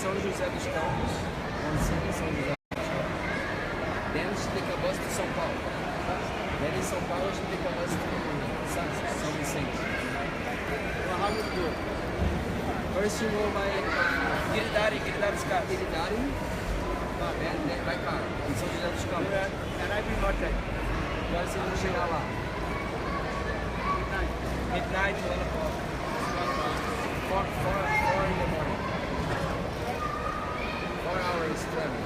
São José dos Campos, município de São José dos Campos. Dentro de Decabós de São Paulo. Dentro de São Paulo, a gente Decabós de São Vicente. Well, how would you do it? First you go by Giridari Scar. Giridari, and then by car, em São José dos Campos. And I will not take. Agora vocês vão chegar lá. Midnight, 1 o'clock. 4 in the morning. 4 hours traveling.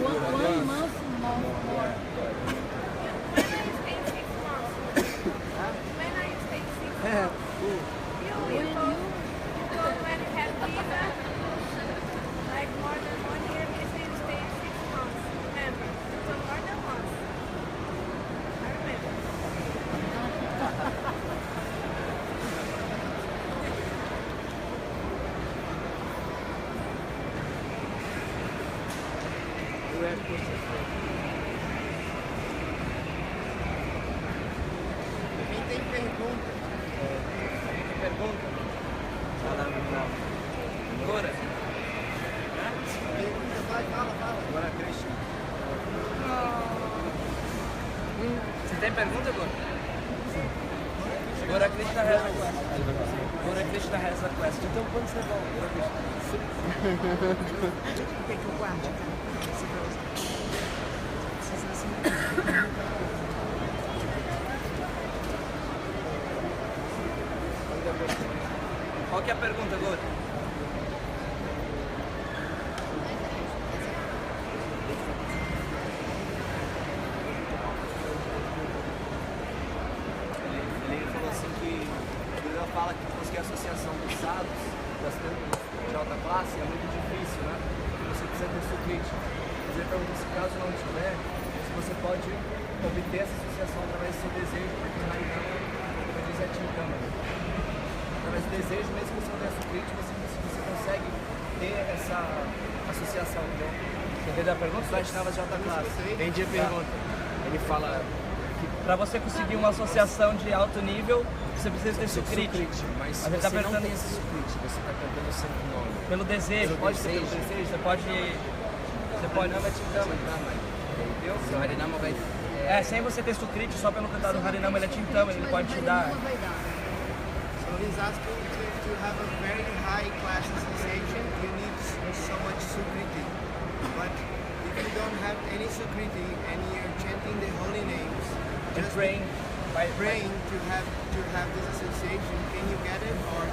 One month more. When are you staying 6 months? You told when you had visa, like more than 1 year, we say you stay 6 months. Remember? You told more than once. I remember. Quem tem pergunta? Pergunta? Agora? Pergunta, vai, fala. Agora, Krishna. Você tem pergunta agora? Agora Krishna has a question. Agora Krishna has a question. Então quando você volta? Quer que eu guarde, cara? Qual que é a pergunta agora? Ele falou assim que o Deus fala que conseguir a associação dos sábios, das de alta classe, é muito difícil, né? Você precisa ter sucrite. Mas ele perguntou se caso não tiver, se você pode obter essa associação através do seu desejo, porque o Harinama, como diz, é Chintama. Através do desejo, mesmo que você não tenha sucrite, você consegue ter essa associação, entendeu? Você entendeu a pergunta? Vaishnavas de alta classe. Entendi a pergunta. Ele fala que para você conseguir uma associação de alto nível, você precisa ter sucrite. Mas a gente você tá não perguntando tem esse sucrite, você está cantando o santo nome. pelo desejo, Pelo pode ser pelo desejo. desejo, você pode. Harinama te dama, entendeu? Se o Harinama vai... sem você ter sucrite, só pelo cantar do Harinama, ele é Chintama, ele pode te dar. So he's asking to have a very high class association, you need so much sukriti. But if you don't have any sukriti and you're chanting the holy names, And just praying by praying to have this association, can you get it or?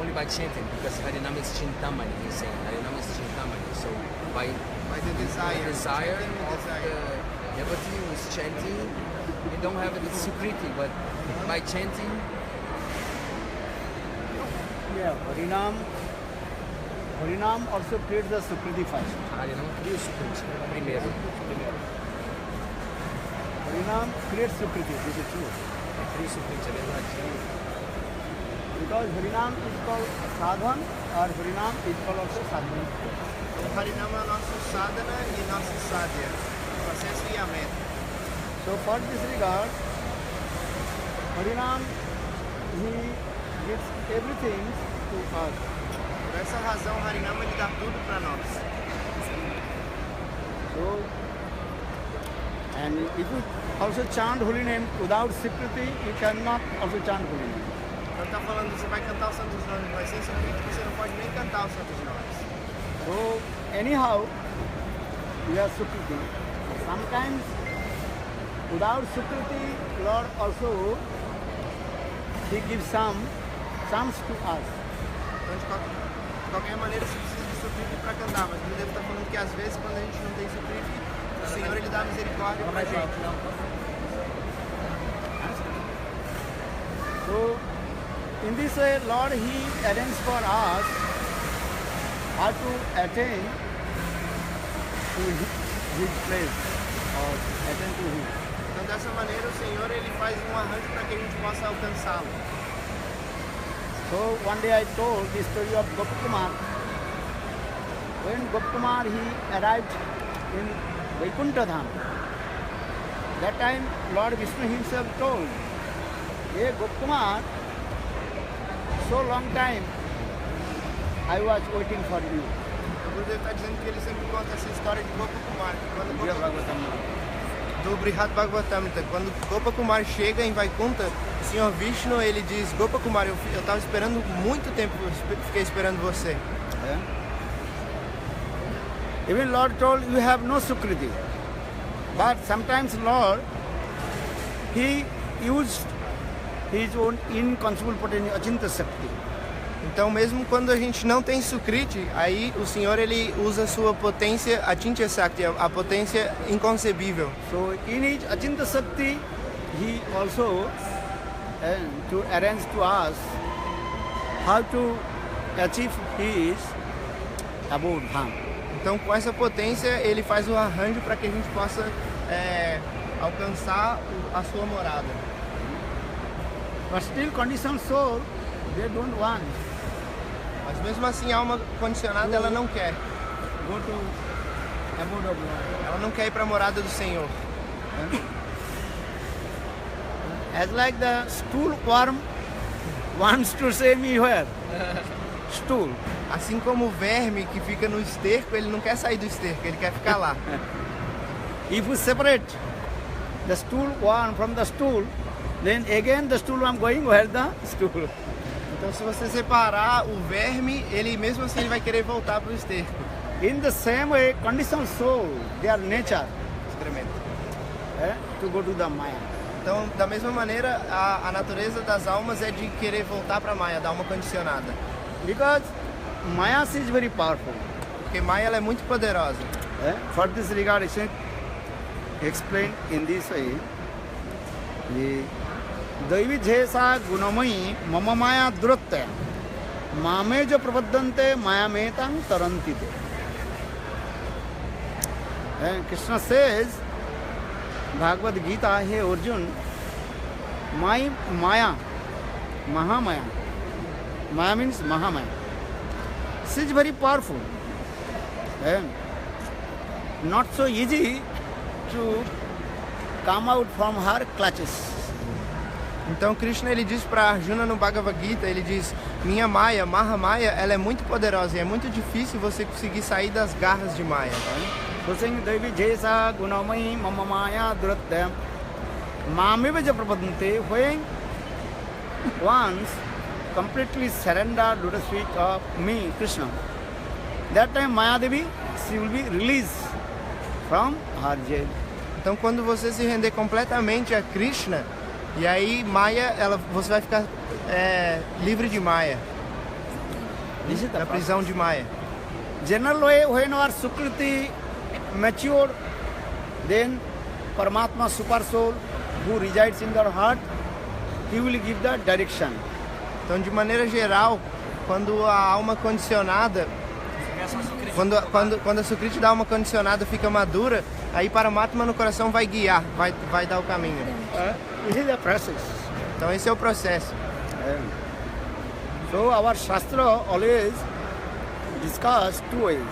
Only by chanting, because Harinama is Chintamani, he's saying. Harinama is Chintamani. So by By the desire. the desire Chanting with of desire. the devotee who is chanting, you don't have the sukriti, but by chanting, Yeah, Harinam also creates the Sukriti first. Harinama cria o sukriti primeiro. Harinam creates Sukriti, this is true. Cria o sukriti, é verdade. Because Harinam is called sadhan or Harinam is called also sadhana. O Harinama é nosso sadhana e nosso sadhya, processo e a meta. So for this regard, Harinam, he gives everything to us. Por essa razão, o Harinama ele dá tudo para nós. So, and if you also chant holy name without Sukriti, you cannot also chant holy name. Então tá falando, você vai cantar os santos nomes, mas sem sukriti você não pode nem cantar os santos nomes. So anyhow, we are Sukriti. Sometimes without Sukriti, Lord also He gives some chance to us. Então, de qualquer maneira, você precisa de Sukriti para cantar, mas ele deve estar falando que às vezes, quando a gente não tem Sukriti, o Senhor ele dá misericórdia para a gente. So in this way, Lord He arranges for us how to attain to His place or attain to Him. Então, dessa maneira, o Senhor ele faz um arranjo para que a gente possa alcançá-lo. So one day I told the story of Gopakumar. When Gopakumar he arrived in Vaikuntha Dham, that time Lord Vishnu himself told, "Hey Gopakumar, so long time I was waiting for you." O Gurudev está dizendo que ele sempre conta essa história de Gopakumar. Do Brihad Bhagavatam. Quando Gopakumar chega em Vaikuntha, o Senhor Vishnu ele diz: Gopakumar, eu estava esperando muito tempo, fiquei esperando você. Yeah. Even Lord told you have no Sukriti. But sometimes Lord, He used His own inconceivable potential, Achinta Shakti. Então, mesmo quando a gente não tem Sukriti, aí o Senhor ele usa a sua potência, Achintya Shakti, a potência inconcebível. So in His Achinta Shakti, He also to arrange to us how to achieve His abode Dham. Então, com essa potência, ele faz o arranjo para que a gente possa alcançar a sua morada. But still conditioned soul, they don't want Mas mesmo assim, a alma condicionada, ela não quer. go to abode of Lord. Ela não quer ir para a morada do Senhor. As like the stool worm wants to say me where? Stool. Assim como o verme que fica no esterco, ele não quer sair do esterco, ele quer ficar lá. If you separate the stool worm from the stool, then again the stool worm going where the stool. Então, se você separar o verme, ele mesmo assim ele vai querer voltar para o esterco. In the same way, conditioned soul, their nature, Excremento. to go to the Maya. Então, da mesma maneira, a natureza das almas é de querer voltar para a Maya, da alma condicionada. Because Maya is very powerful. Porque Maya ela é muito poderosa. For this regard, I should explain in this way. दैवी झेसा गुणमयी मम माया दुरत्य मामे जो प्रबद्धन्ते माया में तंग तरंती ते. Krishna says, Bhagavad Gita, hey Arjun, my Maya, Mahamaya, Maya means Mahamaya, she is very powerful. Not so easy to come out from her clutches. Então Krishna ele diz para Arjuna no Bhagavad Gita, ele diz: minha Maya, Mahamaya, ela é muito poderosa e é muito difícil você conseguir sair das garras de Maya. Susing Devi Jesa Gunamai Mama Maya Duratya Mamivaja Prabhadante, when once completely surrendered to the feet of me, Krishna, that time Maya Devi, she will be released from her jail. Então quando você se render completamente a Krishna, e aí Maya, você vai ficar livre de Maya, da prisão de Maya. General way, when our Sukriti mature, then Paramatma Super Soul, who resides in their heart, he will give the direction. Então, de maneira geral, quando a alma condicionada, quando a Sukriti da alma condicionada fica madura, aí Paramatma no coração vai guiar, vai dar o caminho. This is the process. Então esse é o processo. So our Shastra always discuss two ways.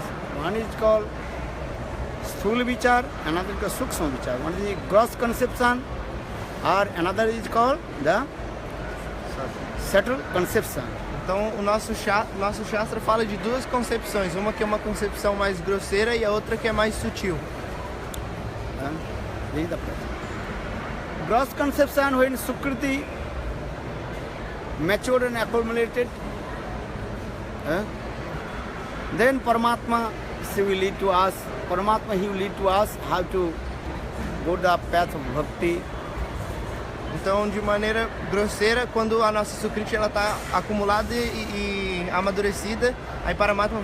One is called Sthula Vichar, another is called Sukshma Vichar. One is gross conception, or another is called the subtle conception. Então o nosso Shastra fala de duas concepções, uma que é uma concepção mais grosseira e a outra que é mais sutil. This is the process. Gross conception, when Sukriti matured and accumulated, Then Paramatma, she will lead to us. Paramatma, he will lead to us how to go the path of bhakti. Então, de maneira grosseira, quando a nossa Sukriti ela está acumulada e amadurecida, aí Paramatma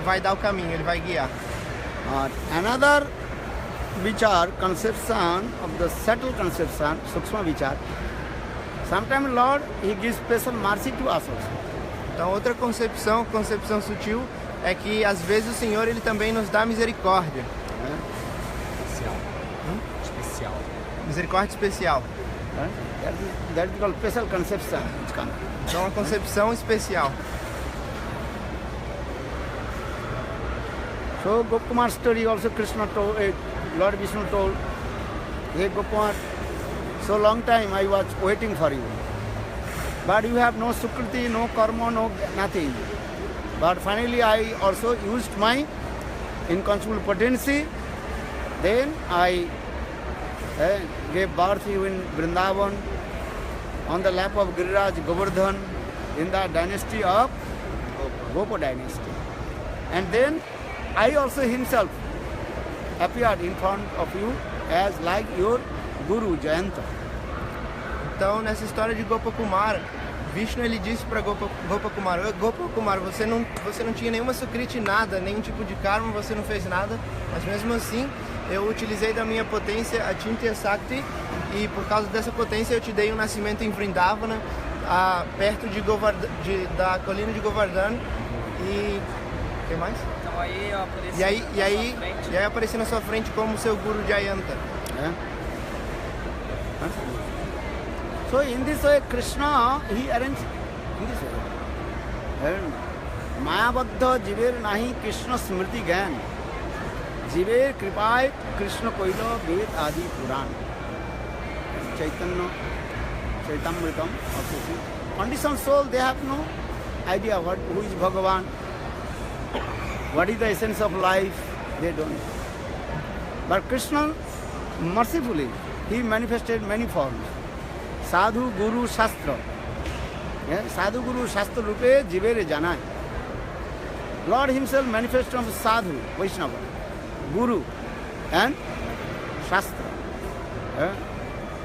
vai dar o caminho, ele vai guiar. Another vichar, conception of the subtle conception, Sukshma vichar. Sometimes Lord, he gives special mercy to us also. Então, outra concepção sutil, é que às vezes o Senhor ele também nos dá misericórdia. Especial. Misericórdia especial. That is called special conception. Então, uma concepção especial. So Gopkumar story also Krishna told, Lord Vishnu told, hey Gopkumar, so long time I was waiting for you. But you have no sukriti, no karma, no nothing. But finally I also used my inconceivable potency. Then I gave birth to you in Vrindavan on the lap of Giriraj Govardhan in the dynasty of Gopa dynasty. And then I also himself appeared in front of you as like your Guru Jayanta. Então, nessa história de Gopakumar, Vishnu ele disse para Gopakumar, Gopakumar, você não tinha nenhuma sukriti, nada, nenhum tipo de karma, você não fez nada, mas mesmo assim eu utilizei da minha potência a Chintya Sakti e por causa dessa potência eu te dei um nascimento em Vrindavana, perto da colina de Govardhan e... o que mais? Então aí eu apareci e aí apareci na sua frente como seu Guru Jayanta. So in this way Krishna, he arranged in this way. Mayabadha jiver nahi Krishna smriti gyan. Jiver kripay Krishna koilo ved adi puran. Chaitamritam also. Conditioned soul, they have no idea who is Bhagavan, what is the essence of life, they don't. But Krishna, mercifully, he manifested many forms. Sadhu, Guru, Shastra. Sadhu, Guru, Shastra rupe jivere janai. Lord himself manifested from Sadhu, Vaishnava, Guru and Shastra.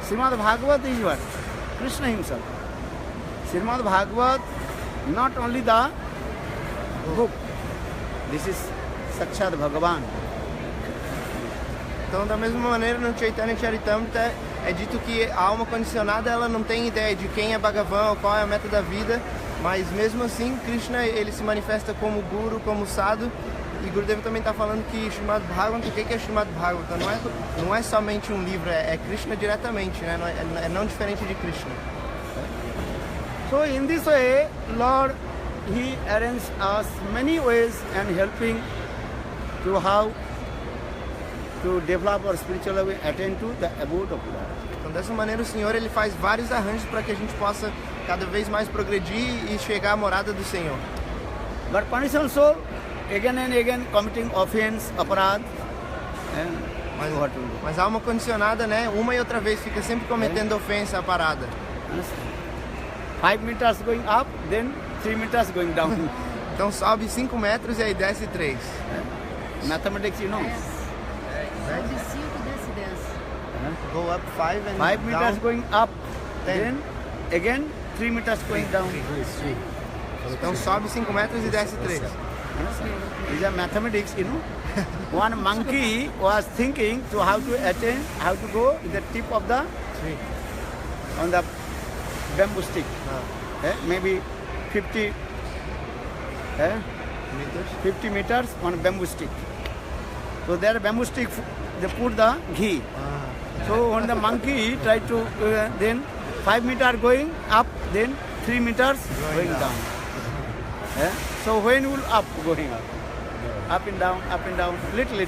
Srimad Bhagavat is what? Krishna himself. Srimad Bhagavat, not only the book, this is Sakshat Bhagavan. Então, da mesma maneira, no Chaitanya Charitamrita é dito que a alma condicionada ela não tem ideia de quem é Bhagavan ou qual é a meta da vida, mas mesmo assim, Krishna ele se manifesta como Guru, como Sadhu, e Gurudeva também está falando que Srimad Bhagavatam, o que é Srimad Bhagavatam? Não é somente um livro, é Krishna diretamente, né? É não diferente de Krishna. So in this way, Lord, he arranged us many ways and helping to how to develop our spiritual life, attain to the abode of Lord. Então, dessa maneira, o Senhor ele faz vários arranjos para que a gente possa cada vez mais progredir e chegar à morada do Senhor. But conditioned soul, again and again committing offense, aparad, and what to do? Mas a alma condicionada, né, uma e outra vez fica sempre cometendo ofensa, parada. 5 meters going up, then 3 meters going down. Então sobe 5 metros e aí desce 3. Mathematics, you know. Sobe 5, desce 10. Go up 5 and 5 meters down. going up, 10. then again 3 meters going down. Então sobe 5 metros e desce 3. These are mathematics, you know. One monkey was thinking to how to attain, how to go in the tip of the tree, on the bamboo stick. Maybe 50 meters on a bamboo stick. So there bamboo stick, they put the ghee. So when the monkey tried to, then 5 meters going up, then 3 meters going down. So when will up going up and down, little.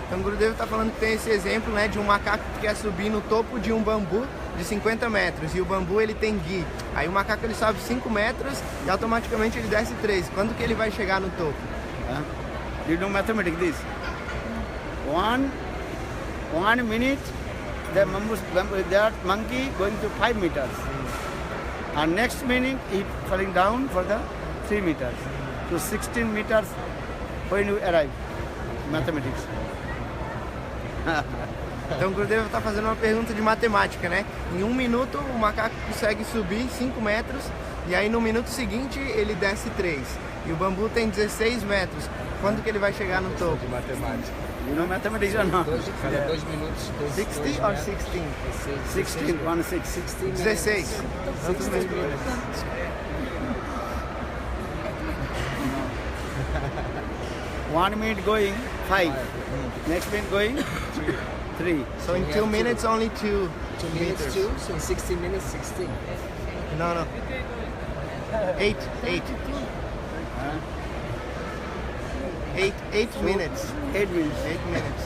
Então Gurudeva está falando que tem esse exemplo, né, de um macaco que quer subir no topo de um bambu de 50 metros e o bambu ele tem ghee. Aí o macaco ele sobe 5 metros e automaticamente ele desce 3. Quando que ele vai chegar no topo? You know mathematics this. 1 minute, the monkey going to 5 meters. And next minute, it falling down for the 3 meters. to 16 meters when you arrive. Mathematics. Então o Gurudev está fazendo uma pergunta de matemática, né? Em 1 minuto o macaco consegue subir 5 metros e aí no minuto seguinte ele desce 3. E o bambu tem 16 metros. Quando que ele vai chegar no topo? De matemática. You know mathematics or not? Cada 2 minutos. 60 or 16? 16, 16. 16. Quantos metros? One minute going 5. Next minute going 3. So in 2 minutes only 2 2 minutes meters. 2, so in 60 minutes 16. No. 8 minutes. 8 minutes. 8 minutes.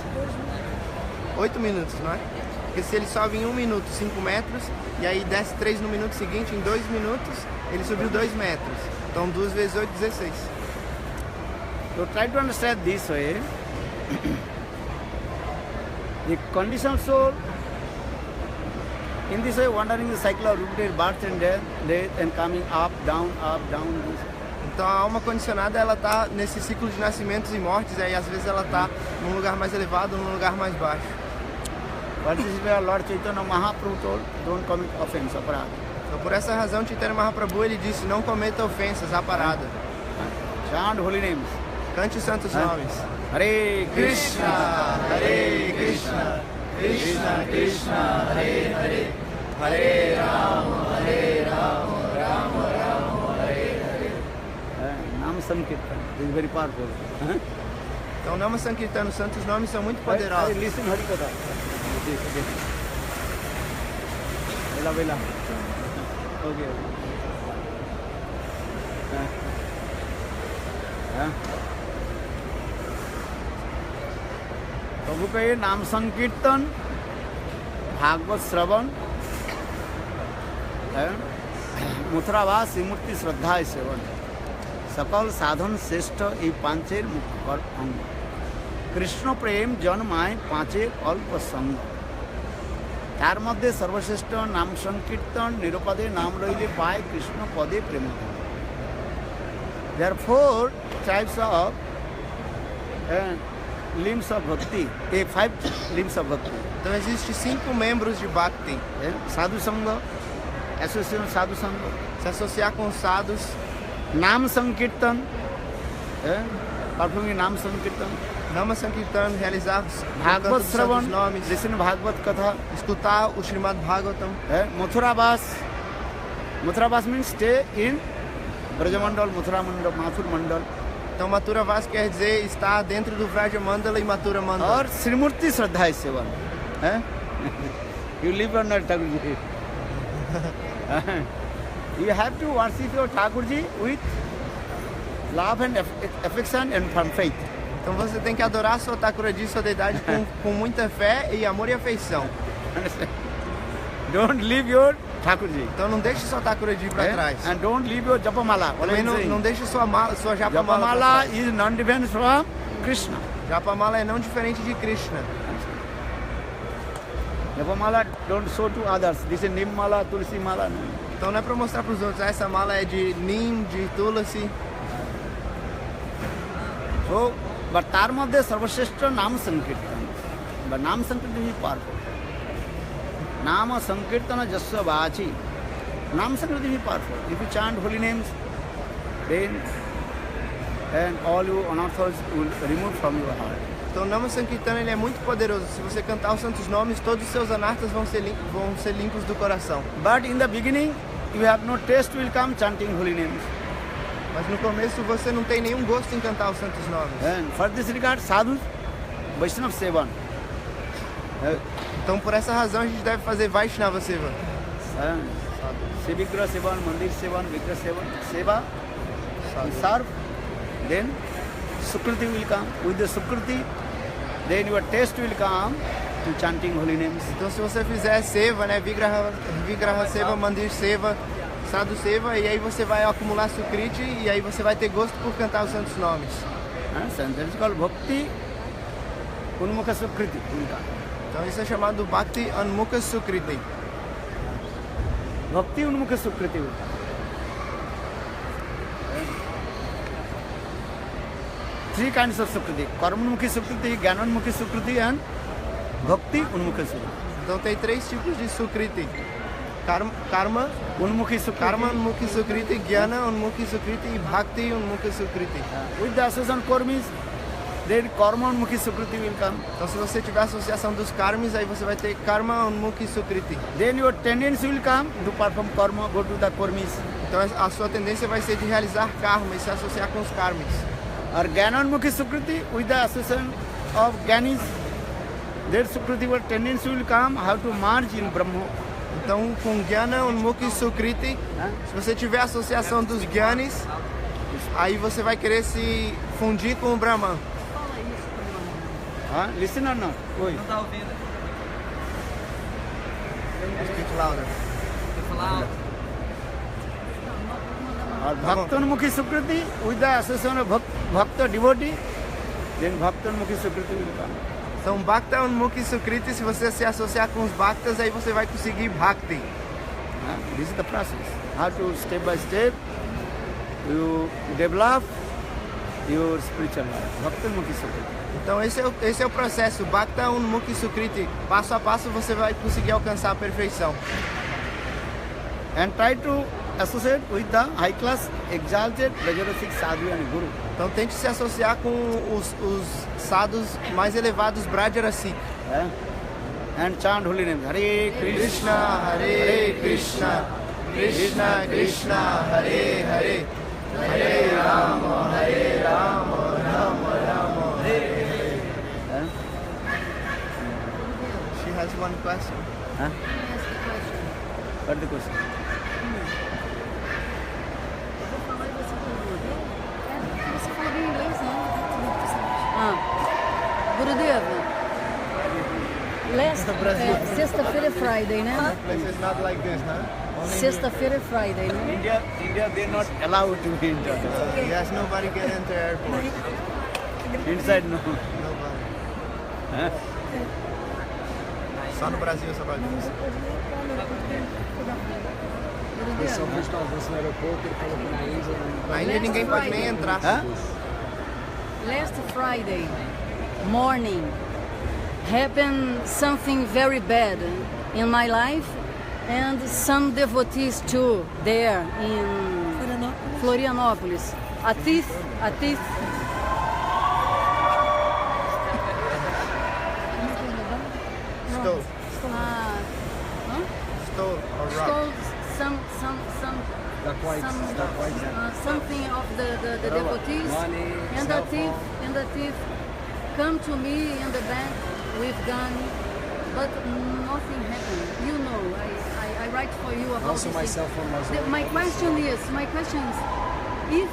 8 minutos, não é? Porque se ele sobe em 1 minuto 5 metros e aí desce 3 no minuto seguinte, em 2 minutos ele subiu 2 metros. Então 2 vezes 8, 16. So try to understand this way. The conditioned soul, in this way, wandering the cycle of repeated birth and death and coming up, down, this. Então a alma condicionada ela tá nesse ciclo de nascimentos e mortes, e aí às vezes ela tá num lugar mais elevado, num lugar mais baixo. But this is where Lord Chaitanya Mahaprabhu told, don't commit offense, aparada. Então por essa razão Chaitanya Mahaprabhu ele disse, não cometa ofensas, a parada. Chant holy names. Cante os santos nomes. Hare Krishna, Hare Krishna, Krishna Krishna, Hare Hare, Hare Rama, Rama Rama, Hare Hare. Nam Sankirtan. This is very powerful. Então Nama Sankirtana, os santos nomes são muito poderosos. Listen Hari Katha. Vela. Okay. प्रभु का ये नाम संकीर्तन, भागवत श्रवण, मथुरावास श्रीमूर्ति श्रद्धा सेवन, सकल साधन श्रेष्ठ ये पांचेर मुख्य अंग। कृष्ण प्रेम जन्माय पांचेर अल्प संग। तार मध्य सर्वश्रेष्ठ नाम संकीर्तन, निरुपदे नाम रहिले पाए कृष्ण पदे प्रेम। There are 4 types of limbs of bhakti, 5 limbs of bhakti. Então existem 5 membros de Bhakti. Sadhu Sangha, association Sadhu Sangha, Se associar com os sadhus, Nam Sankirtan, performing Nam Sankirtan, Nama Sankirtan, realizar o canto Bhagavad dos santos Shravan, nomes, listen Bhagavad Katha, escutar o Srimad Bhagavatam. Mathura means stay in Brajamandal, Mathura Mandal, Mathur Mandal. Então Mathura Vas quer dizer estar dentro do Vraja Mandala e Mathura Mandala. और श्रीमूर्ति श्रद्धा है सेवन है you live or not Thakurji. You have to worship your Thakurji with love and affection and firm faith. Então você tem que adorar sua Thakuraji, sua deidade com muita fé e amor e afeição. Understand? Don't leave your Thakurji. Então não deixe sua Thakuraji para trás. And don't leave your Japamala. What Também I'm saying? não deixe sua Japamala pra Japamala trás. is non-different from Krishna. Japamala é não diferente de Krishna. Japamala don't show to others. This is Nimmala, Tulsi Mala. No. Então não é para mostrar para os outros, essa mala é de Nim, de Tulasi. So, but तार मध्य सर्वश्रेष्ठ नाम संकीर्तन. But नाम संकीर्तन is powerful. नाम संकीर्तन जस्व वाची. नाम संकीर्तन is powerful. If you chant holy names, then and all your unearths will remove from your heart. Então o Nama Sankirtana ele é muito poderoso. Se você cantar os santos nomes, todos os seus anartas vão ser limpos do coração. But in the beginning, you have no taste will come chanting holy names. Mas no começo você não tem nenhum gosto em cantar os santos nomes. And for this regard, sadhus, Vaishnava Sevan. Então por essa razão a gente deve fazer Vaishnava Seva. Sivigra Sevan, Mandir Sevan, Vigra Sevan, Seva, serve. Then Sukriti will come. With the Sukriti, then your taste will come to chanting holy names. Então se você fizer Seva, né, Vigraha Seva, Mandir Seva, Sadhu Seva, e aí você vai acumular Sukriti e aí você vai ter gosto por cantar os santos nomes. And that is called Bhakti Unmukha Sukriti. Então isso é chamado Bhakti Anmukha Sukriti. Bhakti Unmukha Sukriti. three kinds of Sukriti. Karmanmukhi Sukriti, Jnananmukhi Sukriti and Bhakti Unmukhi Sukriti. Então tem 3 tipos de Sukriti. Karma Unmukhi Sukriti. Karma Unmukhi Sukriti, Jnana Unmukhi Sukriti e Bhakti Unmukhi Sukriti. With the association karmis, then Karma Unmukhi Sukriti will come. Então se você tiver a associação dos karmis, aí você vai ter Karma Unmukhi Sukriti. Then your tendency will come to perform karma, go to the karmis. Então a sua tendência vai ser de realizar karma e se associar com os karmis. Or Jnananmukhi Sukriti, with the association of Jnanis, their Sukriti, your tendency will come how to merge in Brahma. Então com Jnana Unmukhi Sukriti, se você tiver a associação dos Jnanis, aí você vai querer se fundir com o Brahman. Listen or not? Oi. Não tá ouvindo? Speak louder. Tem que falar alto. Or Bhaktanmukhi Sukriti, with the association of Bhakta devotee, then Bhaktanmukhi Sukriti will come. Então Bhakta Unmukhi Sukriti, se você se associar com os Bhaktas, aí você vai conseguir Bhakti. This is the process. How to step by step you develop your spiritual life. Bhaktanmukhi Sukriti. Então esse é o processo, Bhakta Unmukhi Sukriti. Passo a passo você vai conseguir alcançar a perfeição. And try to associate with the high class exalted Brajarasik sadhu and guru. Então tente se associar com os sadhus mais elevados Brajarasik. And chant holy names. Hare Krishna, Hare Krishna, Krishna Krishna, Hare Hare, Hare Rama, Rama Rama, Hare Hare. She has one question. Huh? What the question? Você falou bem inglês, né? Gurudeva, sexta-feira é Friday, né? This is not like this, huh? Sexta-feira é Friday, né? India, they're not allowed to enter. Yes, nobody can enter airport. Inside, no. Nobody. Huh? Só no Brasil essa bagunça. O pessoal que está avançando no aeroporto, ele falou que na Índia... Na Índia ninguém pode nem entrar. Huh? Last Friday morning happened something very bad in my life and some devotees too there in Florianópolis. A thief Stole. Stole or robbed. stole something of the devotees, Money, and cell the thief come to me in the bank with gun, but nothing happened. You know, I write for you about Also this my thing. cell phone was My question is, if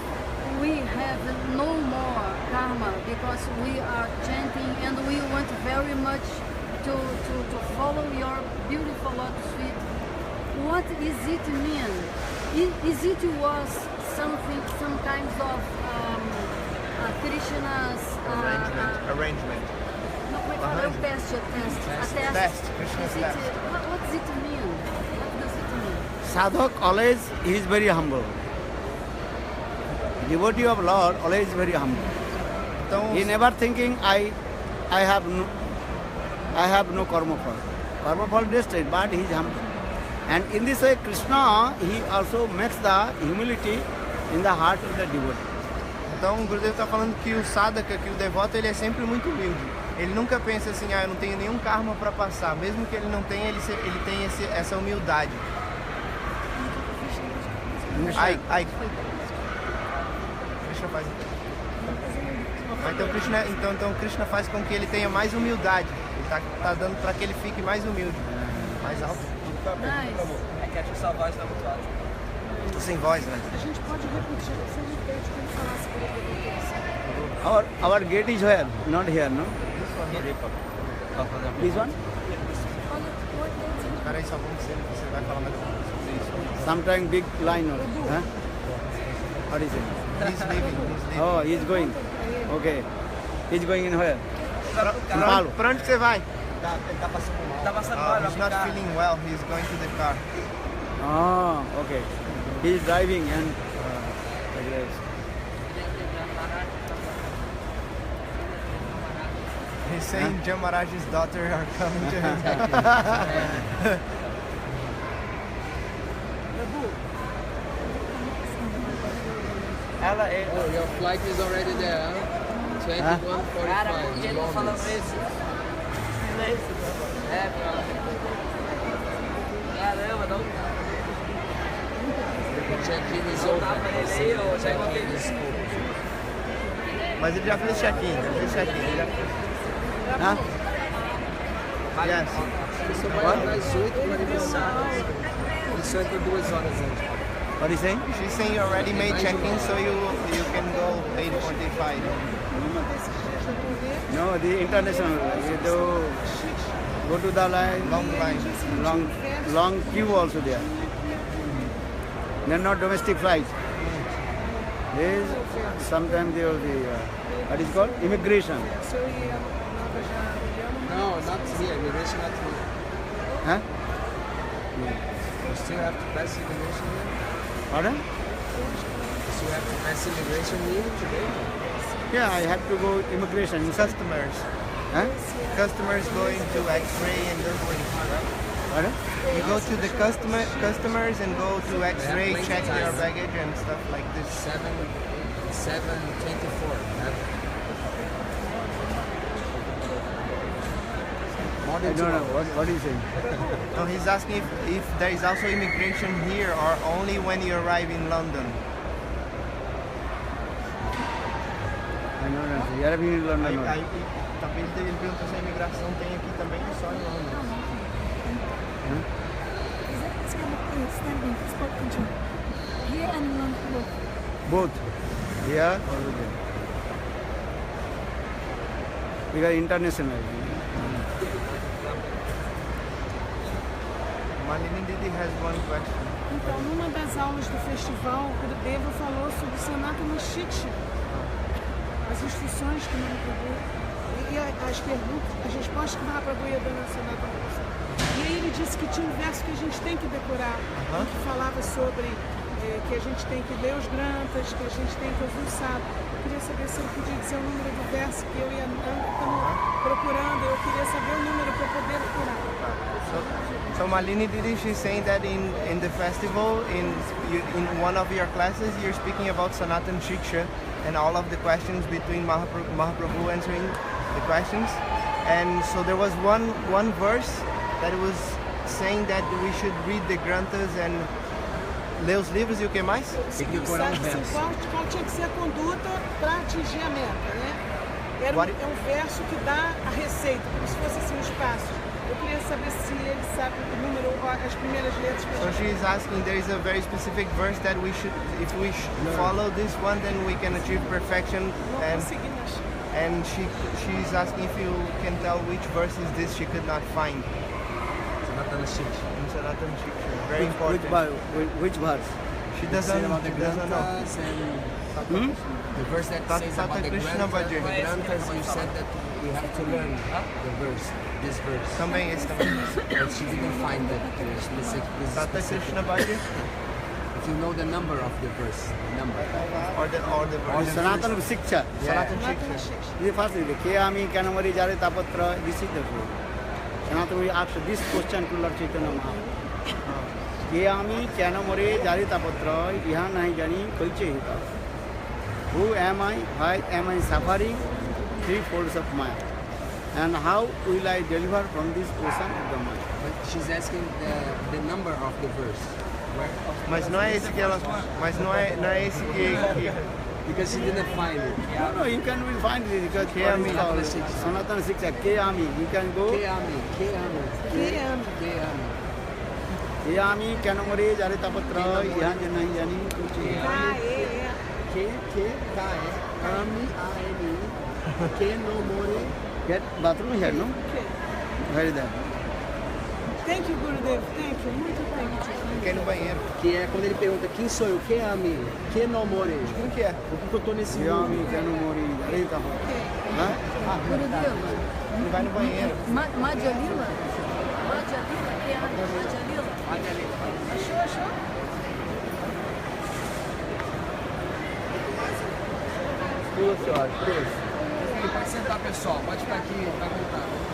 we have no more karma because we are chanting and we want very much to follow your beautiful lotus feet, what is it mean? Is it was something, some kind of Krishna's Arrangement. no, como é que fala? É o teste, a teste. Test, Krishna's Is it, test. what does it mean? What does it mean? Sadhak always is very humble. Devotee of Lord always very humble. Então, He never thinking I have no karma fall. Karma fall destined, but he is humble. And in this way, Krishna, he also makes the humility in the heart of the devotee. então o Gurudev está falando que o sadhaka, que o devoto, ele é sempre muito humilde. Ele nunca pensa assim, eu não tenho nenhum karma para passar. Mesmo que ele não tenha, ele tem essa humildade. Ai. Krishna faz. Então Krishna faz com que ele tenha mais humildade. Ele tá dando para que ele fique mais humilde, mais alto. Nice. É que acho que sua voz está muito alta. Tô sem voz, né? A gente pode repetir, você repete como falasse por ele. Our gate is where? Not here, no? This one? Espera aí, só vamos dizer que você vai falar mais sobre isso. Sometime big line or huh? What is it? He's leaving. Oh, he's going. Okay. He's going in where? Palo. Pra onde você vai? Ele tá passando mal. Tá passando mal, He's not feeling well. He's going to the car. Ah, okay. He is driving and He's saying Jamaraj's daughter are coming to him. Ela é. Oh, your flight is already there, huh? 21:45. Cara, por que não falando moments. isso? Silêncio. É, cara. Caramba, não. Check-in is over. Tapa ele aí, ô, já Check-in is over. Mas ele já fez check-in, ele já fez. Hã? Yes. Isso vai às 8 para aniversário. Isso entra 2 horas antes. What is saying? She's saying you already made check-in, so you can go 8:45. No, the international. You do go to the line. Long line. Long queue also there. They're not domestic flights. There is sometimes there will be what is called immigration. No, not here. Immigration not here. Huh? You still have to pass immigration here. Pardon? You still have to pass immigration here today. Yeah, I have to go immigration. Customers. Huh? Customers going to X-ray and those things. Pardon? You go to the customers and go to X-ray, check your baggage and stuff like this. 7:24. More I than 2 don't know. hours. What is saying? No, he's asking if there is also immigration here or only when you arrive in London. I don't know. You are being in London. Aí, no? aí talvez ele perguntou se a imigração tem aqui também ou só em London. Here and London. Both. Here also there. Because international. Malini Didi has one question. Então, numa das aulas do festival, o Gurudeva falou sobre o Sanatana Shiksha, as instruções que Mahaprabhu e as perguntas, as respostas que Mahaprabhu ia dando ao Sanatana Goswami. E aí ele disse que tinha um verso que a gente tem que decorar, que falava sobre que a gente tem que ler os grantas, que a gente tem que ouvir o sábado. Eu queria saber se ele podia dizer o número do verso que eu e a Ana estamos procurando. Eu queria saber o número para eu poder decorar. So Malini Didi, she's saying that in the festival, in one of your classes, you're speaking about Sanatan Shiksha and all of the questions between Mahaprabhu answering the questions. And so there was one verse that was saying that we should read the Granthas and ler os livros e o que mais? Tem que decorar um verso. Qual tinha que ser a conduta para atingir a meta, né? É um verso que dá a receita, como se fosse assim os passos. Eu queria saber se ele sabe o número, as primeiras letras. So she's asking, there is a very specific verse that we should, if we follow this one, then we can achieve perfection. And she's asking if you can tell which verse is this she could not find. Sanatana Shiksha. In Sanatan Shiksha. Very important. Which verse? She doesn't know. The verse that says about the Krishna Granthas, Bhajan. the Granthas, you said that we have to learn the verse, this verse. Também esse também. But she didn't find that specific. Tata Krishna Bhajan If you know the number of the verse, number. or the verse. Sanatana Shiksha. Sanatan Shiksha. This first is the Kayami Kanamari Jare Tapatra. This is the food. Sanatana asked this question to Lord Chaitanya Mahaprabhu. Kayami Kanamari Jare Tapatra. Yaha nahi jani koi chahita. Who am I? Why am I suffering? Three folds of Maya. And how will I deliver from this ocean of the Maya? But she's asking the number of the verse. Mas não é esse que ela. Mas não é esse que Because she didn't find it. No, you can will find it because Kayami. Sanatana Shiksha. Kayami. You can go. Kayami. Kayami Kanamari Jare Tapatra. Yaha nahi jani koi chahita. K-A-M-I-N-E. No more. Get bathroom here, no? Where is that? Thank you, Gurudev. Thank you. Muito thank you. quer ir no banheiro. Que é quando ele pergunta quem sou eu, quem é a mim, quem não more. Como que é? Por que eu tô nesse mundo? Kayami Kanamari Jare Tapatra. Gurudeva, Ele vai no banheiro. Madhya Lila? Madhya Lila? Que é a Madhya Lila? Achou? Duas horas, três. pode sentar, pessoal. Pode ficar aqui, vai voltar.